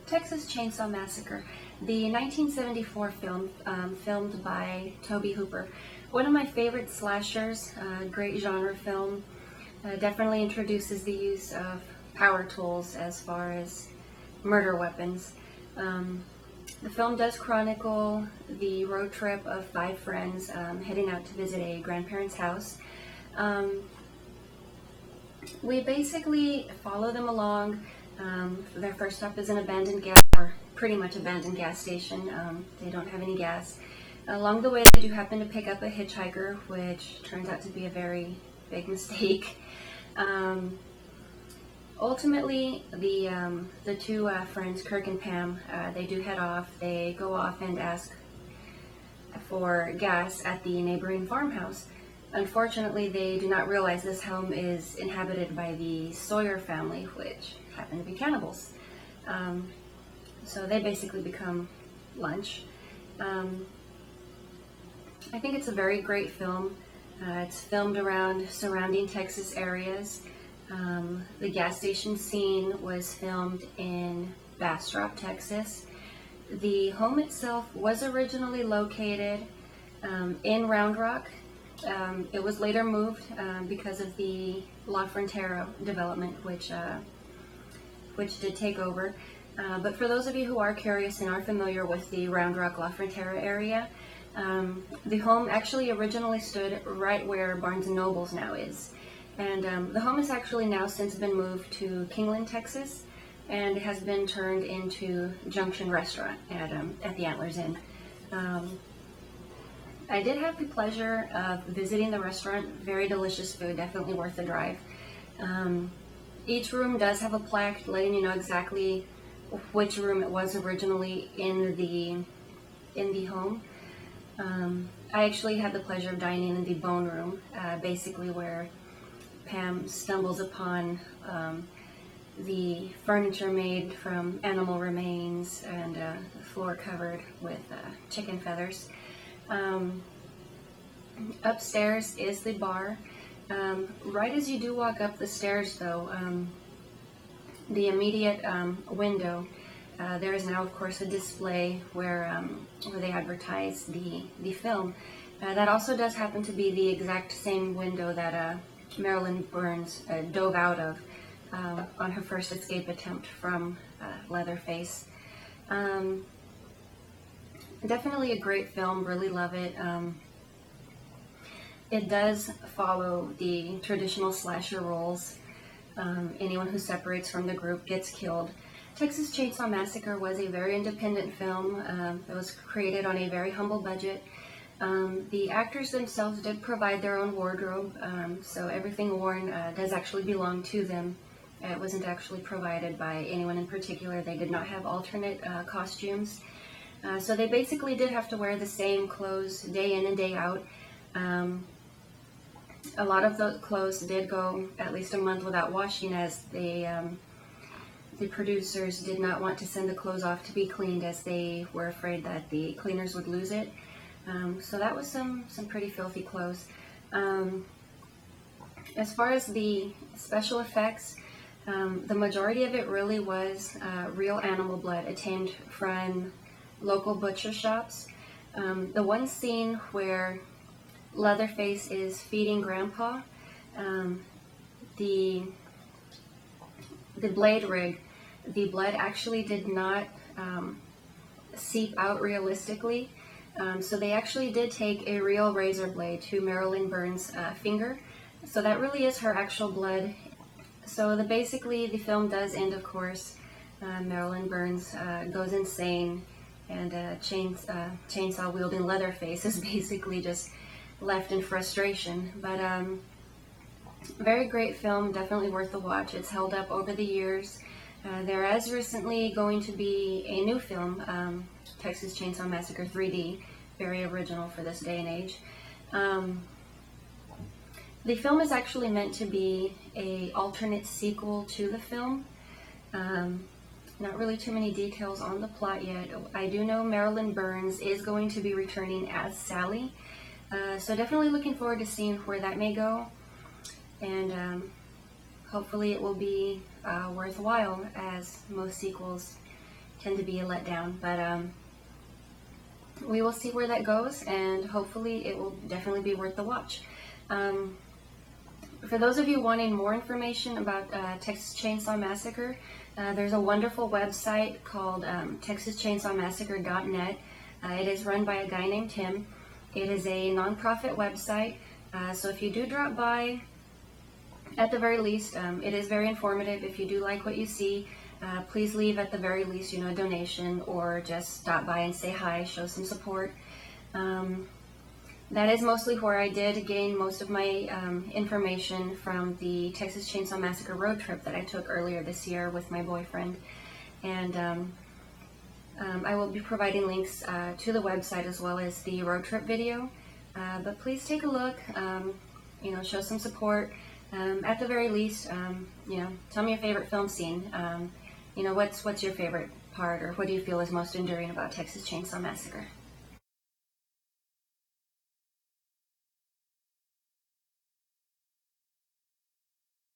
Texas Chainsaw Massacre, the 1974 film filmed by Tobe Hooper. One of my favorite slashers, great genre film, definitely introduces the use of power tools as far as murder weapons. The film does chronicle the road trip of 5 friends heading out to visit a grandparent's house. We basically follow them along. Their first stop is an abandoned gas, or pretty much abandoned gas station. They don't have any gas. Along the way, they do happen to pick up a hitchhiker, which turns out to be a very big mistake. Ultimately, the 2 friends, Kirk and Pam, they do head off. They go off and ask for gas at the neighboring farmhouse. Unfortunately, they do not realize this home is inhabited by the Sawyer family, which happen to be cannibals. So they basically become lunch. I think it's a very great film. It's filmed around surrounding Texas areas. The gas station scene was filmed in Bastrop, Texas. The home itself was originally located in Round Rock. It was later moved because of the La Frontera development, which did take over. But for those of you who are curious and are familiar with the Round Rock La Frontera area, the home actually originally stood right where Barnes & Noble's now is. And the home has actually now since been moved to Kingland, Texas, and it has been turned into Junction Restaurant at the Antlers Inn. I did have the pleasure of visiting the restaurant. Very delicious food, definitely worth the drive. Each room does have a plaque letting you know exactly which room it was originally in the home. I actually had the pleasure of dining in the bone room, basically where Pam stumbles upon the furniture made from animal remains and the floor covered with chicken feathers. Upstairs is the bar. Right as you do walk up the stairs, though, the immediate window, there is now, of course, a display where they advertise the film. That also does happen to be the exact same window that Marilyn Burns dove out of on her first escape attempt from Leatherface. Definitely a great film, really love it. It does follow the traditional slasher rules. Anyone who separates from the group gets killed. Texas Chainsaw Massacre was a very independent film that was created on a very humble budget. The actors themselves did provide their own wardrobe, so everything worn does actually belong to them. It wasn't actually provided by anyone in particular. They did not have alternate costumes. So they basically did have to wear the same clothes day in and day out. A lot of the clothes did go at least a month without washing, as the producers did not want to send the clothes off to be cleaned, as they were afraid that the cleaners would lose it. So that was some pretty filthy clothes. As far as the special effects, the majority of it really was real animal blood obtained from local butcher shops. The one scene where Leatherface is feeding Grandpa, the blade rig, the blood actually did not seep out realistically. So they actually did take a real razor blade to Marilyn Burns' finger. So that really is her actual blood. So basically the film does end, of course. Marilyn Burns goes insane, and chainsaw wielding Leatherface is basically just left in frustration. But very great film, definitely worth the watch. It's held up over the years. There is recently going to be a new film, Texas Chainsaw Massacre 3D, very original for this day and age. The film is actually meant to be an alternate sequel to the film. Not really too many details on the plot yet. I do know Marilyn Burns is going to be returning as Sally, so definitely looking forward to seeing where that may go, and hopefully it will be worthwhile, as most sequels tend to be a letdown, but we will see where that goes, and hopefully it will definitely be worth the watch. For those of you wanting more information about Texas Chainsaw Massacre, there's a wonderful website called texaschainsawmassacre.net. It is run by a guy named Tim. It is a nonprofit website, so if you do drop by, at the very least, it is very informative. If you do like what you see, please leave at the very least, a donation, or just stop by and say hi, show some support. That is mostly where I did gain most of my information from the Texas Chainsaw Massacre road trip that I took earlier this year with my boyfriend. And I will be providing links to the website as well as the road trip video. But please take a look, show some support. At the very least, tell me your favorite film scene. What's your favorite part, or what do you feel is most enduring about Texas Chainsaw Massacre?